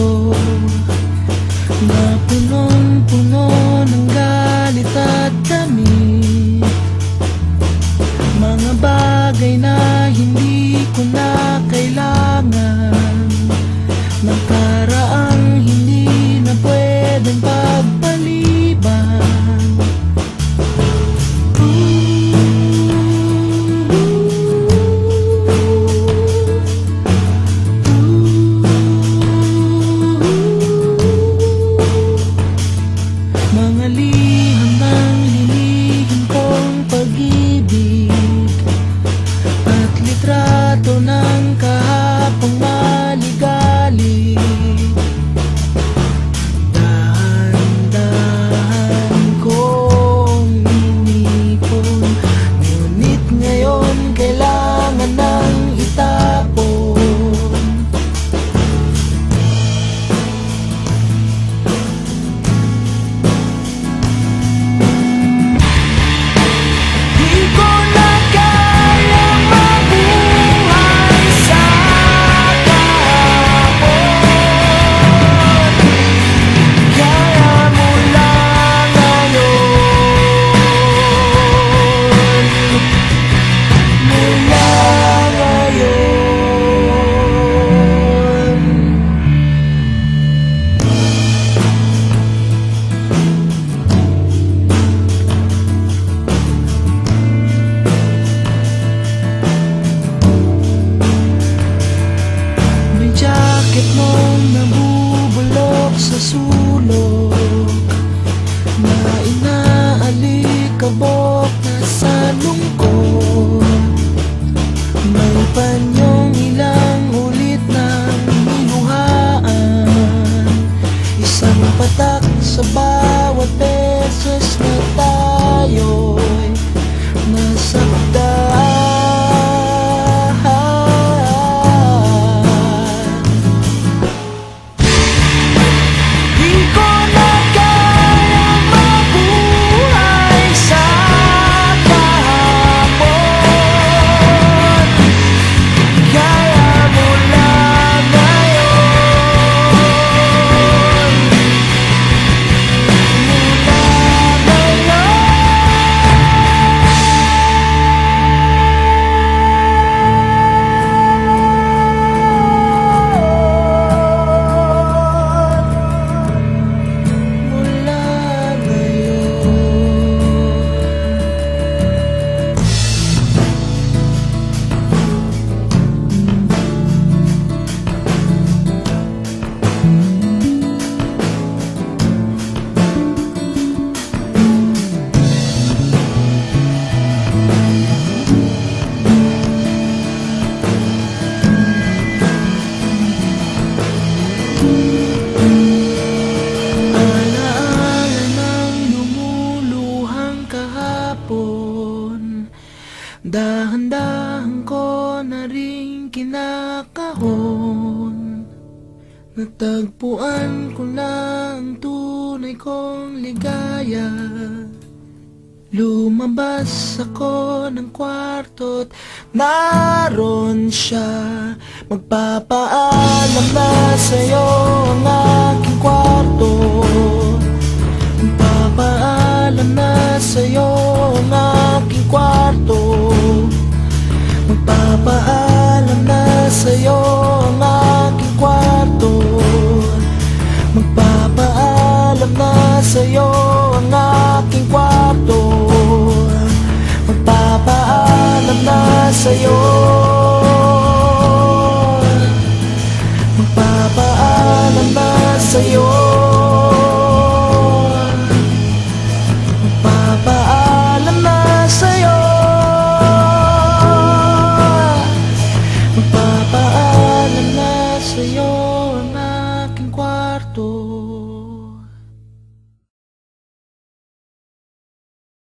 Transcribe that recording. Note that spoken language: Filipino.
kwarto na punong-puno ng galit at damit, mga bagay na hindi ko na kailangan, nakaraang hindi na pwedeng pagpaliban. Mga liham ng lilihim kong pag-ibig at litrato ng kahapong maligalig, dahan-dahan kong inipon, ngunit ngayon kailangan nang itapon. Bakit mong nabubulok sa sulok na inaalikabok na sa lungkot, may panyong ilang ulit ng niluhaan, isang patak sa bawat beses na tayo'y nasaktan. Dahan-dahan ko na rin kinakahon, natagpuan ko na ang tunay kong ligaya. Lumabas ako ng kwarto't naroon siya, magpapaalam na sa'yo ang aking kwarto, magpapaalam na sa'yo ang aking kwarto, magpapaalam na sa'yo